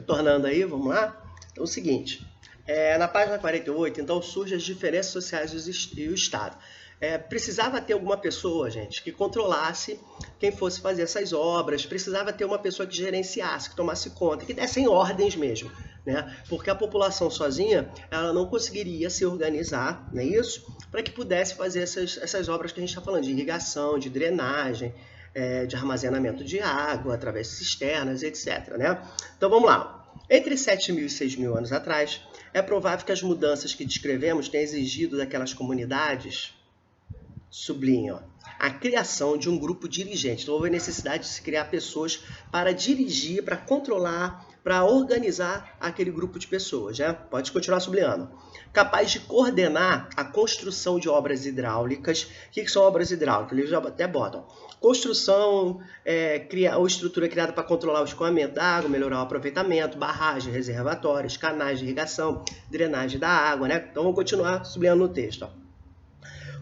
retornando aí, vamos lá? Então, é o seguinte, na página 48, então, surgem as diferenças sociais e o Estado. Precisava ter alguma pessoa, gente, que controlasse quem fosse fazer essas obras, precisava ter uma pessoa que gerenciasse, que tomasse conta, que desse ordens mesmo, né? Porque a população sozinha, ela não conseguiria se organizar, não é isso? Para que pudesse fazer essas obras que a gente está falando, de irrigação, de drenagem, de armazenamento de água, através de cisternas, etc. Né? Então vamos lá. Entre 7.000 e 6.000 anos atrás, é provável que as mudanças que descrevemos tenham exigido daquelas comunidades, sublinho, a criação de um grupo dirigente. Então houve a necessidade de se criar pessoas para dirigir, para controlar, para organizar aquele grupo de pessoas. Né? Pode continuar sublinhando. Capaz de coordenar a construção de obras hidráulicas. O que são obras hidráulicas? Eles já até botam. Construção ou estrutura criada para controlar o escoamento da água, melhorar o aproveitamento, barragens, reservatórios, canais de irrigação, drenagem da água. Né? Então vamos continuar sublinhando no texto. Ó.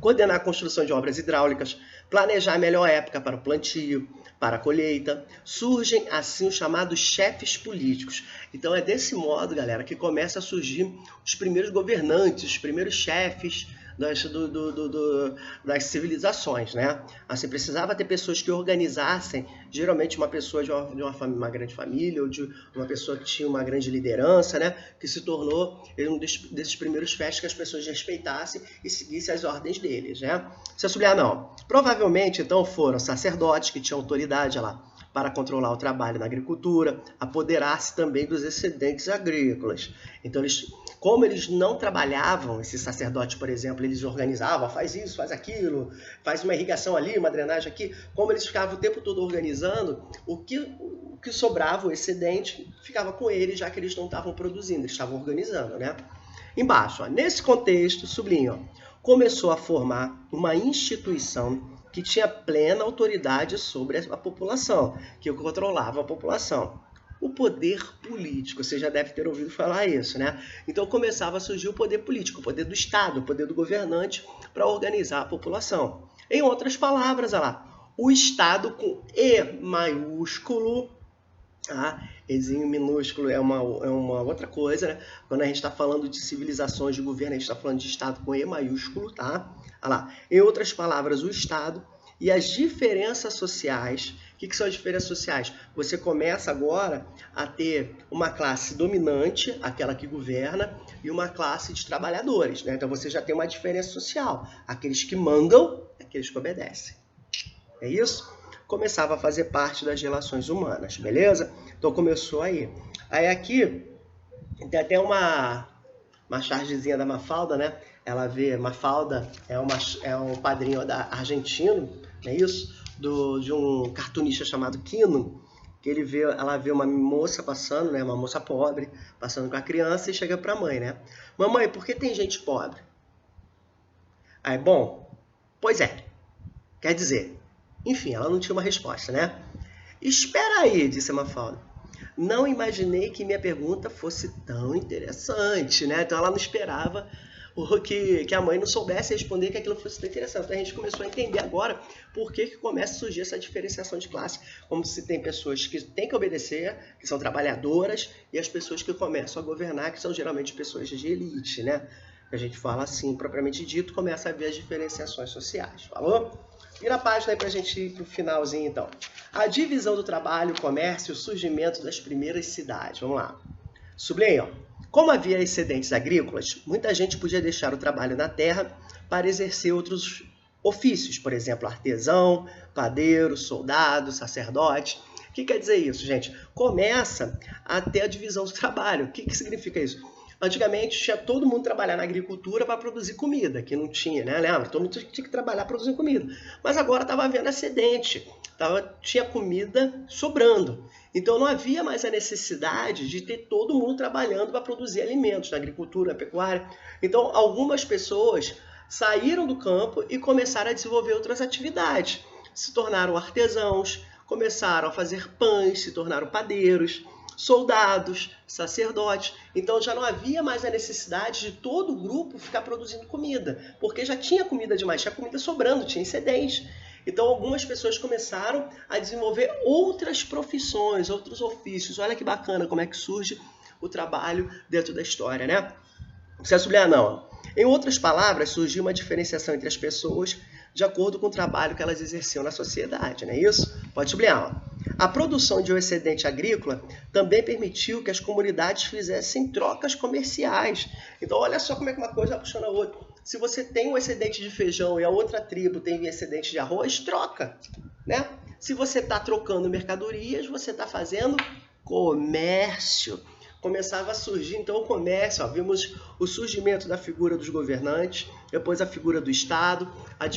Coordenar a construção de obras hidráulicas, planejar a melhor época para o plantio, para a colheita. Surgem assim os chamados chefes políticos. Então é desse modo, galera, que começa a surgir os primeiros governantes, os primeiros chefes das civilizações, né? Assim, precisava ter pessoas que organizassem, geralmente uma pessoa de uma grande família, ou de uma pessoa que tinha uma grande liderança, né? Que se tornou um desses primeiros chefes que as pessoas respeitassem e seguissem as ordens deles, né? Se sublinhar, não. Provavelmente, então, foram sacerdotes que tinham autoridade lá para controlar o trabalho na agricultura, apoderar-se também dos excedentes agrícolas. Então, como eles não trabalhavam, esses sacerdotes, por exemplo, eles organizavam, faz isso, faz aquilo, faz uma irrigação ali, uma drenagem aqui, como eles ficavam o tempo todo organizando, o que sobrava, o excedente, ficava com eles, já que eles não estavam produzindo, eles estavam organizando, né? Embaixo, ó, nesse contexto, sublinho, começou a formar uma instituição que tinha plena autoridade sobre a população, que controlava a população. O poder político, você já deve ter ouvido falar isso, né? Então começava a surgir o poder político, o poder do Estado, o poder do governante para organizar a população. Em outras palavras, olha lá, o Estado com E maiúsculo, tá? Ezinho minúsculo é uma outra coisa, né? Quando a gente está falando de civilizações de governo, a gente está falando de Estado com E maiúsculo, tá? Olha lá. Em outras palavras, o Estado e as diferenças sociais. O que são as diferenças sociais? Você começa agora a ter uma classe dominante, aquela que governa, e uma classe de trabalhadores, né? Então você já tem uma diferença social. Aqueles que mandam, aqueles que obedecem. É isso? Começava a fazer parte das relações humanas, beleza? Então começou aí. Aí aqui tem até uma chargezinha da Mafalda, né? Ela vê, Mafalda é um padrinho argentino, não é isso? De um cartunista chamado Quino, que ela vê uma moça passando, né? Uma moça pobre, passando com a criança e chega para a mãe, né? Mamãe, por que tem gente pobre? Aí, bom, pois é, quer dizer, enfim, ela não tinha uma resposta, né? Espera aí, disse a Mafalda. Não imaginei que minha pergunta fosse tão interessante, né? Então ela não esperava que a mãe não soubesse responder, que aquilo fosse tão interessante. Então a gente começou a entender agora por que começa a surgir essa diferenciação de classe. Como se tem pessoas que têm que obedecer, que são trabalhadoras, e as pessoas que começam a governar, que são geralmente pessoas de elite, né? A gente fala assim, propriamente dito, começa a ver as diferenciações sociais. Falou? Vira a página aí para a gente ir para o finalzinho, então. A divisão do trabalho, o comércio e o surgimento das primeiras cidades. Vamos lá. Sublinha. Como havia excedentes agrícolas, muita gente podia deixar o trabalho na terra para exercer outros ofícios. Por exemplo, artesão, padeiro, soldado, sacerdote. O que quer dizer isso, gente? Começa a ter a divisão do trabalho. O que significa isso? Antigamente, tinha todo mundo trabalhar na agricultura para produzir comida, que não tinha, né? Lembra? Todo mundo tinha que trabalhar produzindo comida. Mas agora estava havendo excedente, tinha comida sobrando. Então não havia mais a necessidade de ter todo mundo trabalhando para produzir alimentos na agricultura, na pecuária. Então algumas pessoas saíram do campo e começaram a desenvolver outras atividades. Se tornaram artesãos, começaram a fazer pães, se tornaram padeiros, soldados, sacerdotes. Então já não havia mais a necessidade de todo o grupo ficar produzindo comida, porque já tinha comida demais, tinha comida sobrando, tinha excedente. Então, algumas pessoas começaram a desenvolver outras profissões, outros ofícios. Olha que bacana como é que surge o trabalho dentro da história, né? Não precisa sublinhar, não. Em outras palavras, surgiu uma diferenciação entre as pessoas de acordo com o trabalho que elas exerciam na sociedade, não é isso? Pode sublinhar. A produção de um excedente agrícola também permitiu que as comunidades fizessem trocas comerciais. Então, olha só como é que uma coisa vai puxando a outra. Se você tem um excedente de feijão e a outra tribo tem um excedente de arroz, troca, né? Se você está trocando mercadorias, você está fazendo comércio. Começava a surgir então o comércio, ó, vimos o surgimento da figura dos governantes, depois a figura do Estado, a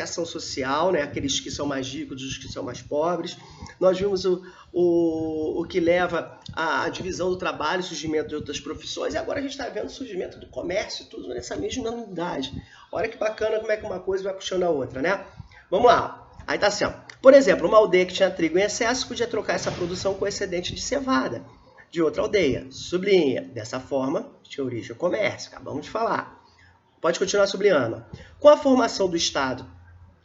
social, né, aqueles que são mais ricos dos que são mais pobres. Nós vimos o que leva à divisão do trabalho, surgimento de outras profissões, e agora a gente está vendo o surgimento do comércio, tudo nessa mesma unidade. Olha que bacana como é que uma coisa vai puxando a outra, né? Vamos lá. Aí tá assim, ó. Por exemplo, uma aldeia que tinha trigo em excesso podia trocar essa produção com excedente de cevada de outra aldeia. Sublinha. Dessa forma, tinha origem o comércio. Acabamos de falar. Pode continuar sublinhando. Com a formação do Estado,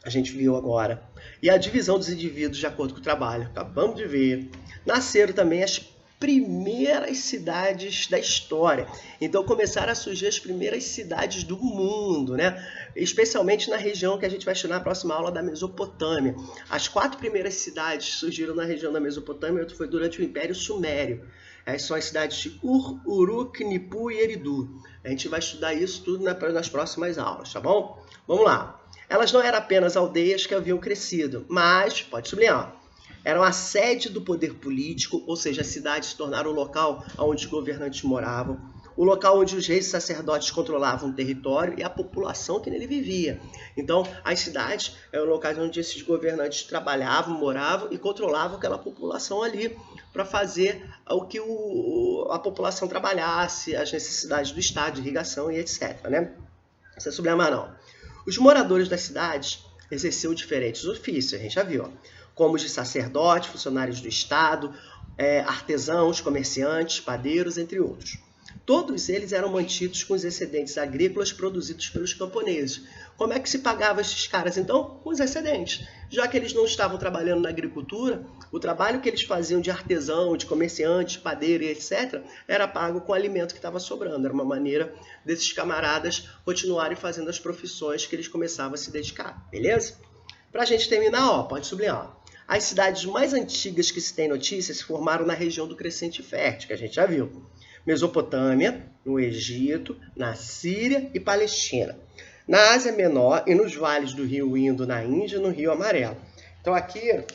a gente viu agora, e a divisão dos indivíduos de acordo com o trabalho, acabamos de ver, nasceram também as primeiras cidades da história. Então começaram a surgir as primeiras cidades do mundo, né? Especialmente na região que a gente vai estudar na próxima aula da Mesopotâmia. As 4 primeiras cidades surgiram na região da Mesopotâmia, outra foi durante o Império Sumério. Essas são as cidades de Ur, Uruk, Nipu e Eridu. A gente vai estudar isso tudo nas próximas aulas, tá bom? Vamos lá. Elas não eram apenas aldeias que haviam crescido, mas, pode sublinhar, eram a sede do poder político, ou seja, as cidades se tornaram o local onde os governantes moravam, o local onde os reis e sacerdotes controlavam o território e a população que nele vivia. Então, as cidades eram locais onde esses governantes trabalhavam, moravam e controlavam aquela população ali para fazer o que a população trabalhasse, as necessidades do Estado, de irrigação e etc. Né? Não precisa sublinhar não. Os moradores das cidades exerciam diferentes ofícios, a gente já viu, como os de sacerdotes, funcionários do Estado, artesãos, comerciantes, padeiros, entre outros. Todos eles eram mantidos com os excedentes agrícolas produzidos pelos camponeses. Como é que se pagava esses caras, então? Com os excedentes. Já que eles não estavam trabalhando na agricultura, o trabalho que eles faziam de artesão, de comerciante, padeiro e etc., era pago com o alimento que estava sobrando. Era uma maneira desses camaradas continuarem fazendo as profissões que eles começavam a se dedicar. Beleza? Para a gente terminar, ó, pode sublinhar. As cidades mais antigas que se tem notícia se formaram na região do Crescente Fértil, que a gente já viu. Mesopotâmia, no Egito, na Síria e Palestina. Na Ásia Menor e nos vales do rio Indo, na Índia e no Rio Amarelo. Então aqui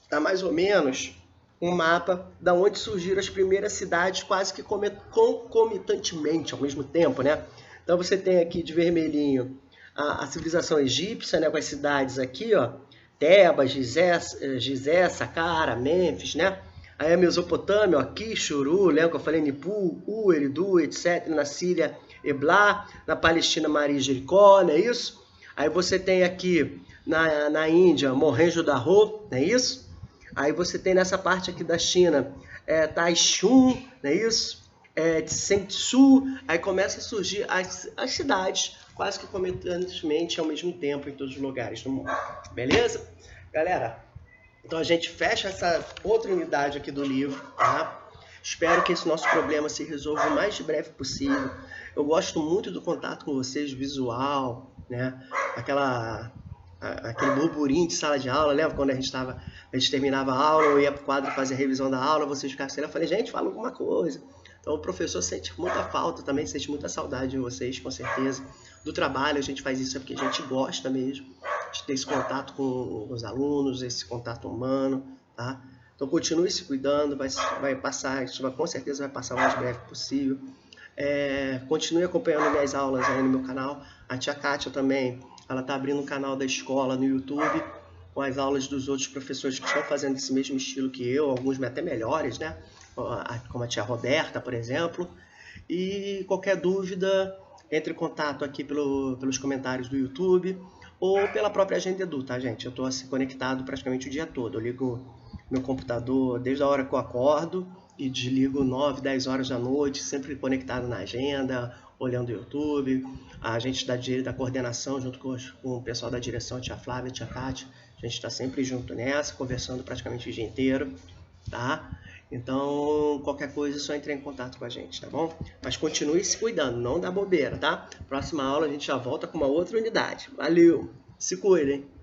está mais ou menos um mapa da onde surgiram as primeiras cidades quase que concomitantemente, ao mesmo tempo, né? Então você tem aqui de vermelhinho a civilização egípcia, né, com as cidades aqui, ó, Tebas, Gizé, Saqqara, Mênfis, né? Aí a Mesopotâmia, aqui, Shuru, lembra que eu falei Nipu, Eridu, etc. Na Síria, Eblá, na Palestina, Maria e Jericó, não é isso? Aí você tem aqui na Índia, Mohenjo-Daro, não é isso? Aí você tem nessa parte aqui da China, Taichung, não é isso? Tsengshu, aí começa a surgir as cidades quase que concomitantemente ao mesmo tempo em todos os lugares do mundo. Beleza? Galera, então a gente fecha essa outra unidade aqui do livro, tá? Espero que esse nosso problema se resolva o mais breve possível. Eu gosto muito do contato com vocês, visual, né? Aquele burburinho de sala de aula, lembra quando a gente terminava a aula, eu ia para o quadro fazer a revisão da aula, vocês ficavam assim, eu falei, gente, fala alguma coisa. Então o professor sente muita falta também, sente muita saudade de vocês, com certeza. Do trabalho, a gente faz isso porque a gente gosta mesmo de ter esse contato com os alunos, esse contato humano, tá? Então continue se cuidando, vai passar, isso com certeza vai passar o mais breve possível. Continue acompanhando minhas aulas aí no meu canal. A tia Kátia também, ela está abrindo um canal da escola no YouTube, com as aulas dos outros professores que estão fazendo esse mesmo estilo que eu, alguns até melhores, né? Como a tia Roberta, por exemplo. E qualquer dúvida, entre em contato aqui pelos comentários do YouTube ou pela própria Agenda Edu, tá, gente? Eu estou assim, conectado praticamente o dia todo. Eu ligo meu computador desde a hora que eu acordo e desligo 9, 10 horas da noite, sempre conectado na agenda olhando o YouTube, a gente da coordenação, junto com o pessoal da direção, a tia Flávia, a tia Tati, a gente está sempre junto nessa, conversando praticamente o dia inteiro, tá? Então, qualquer coisa é só entrar em contato com a gente, tá bom? Mas continue se cuidando, não dá bobeira, tá? Próxima aula a gente já volta com uma outra unidade. Valeu! Se cuidem!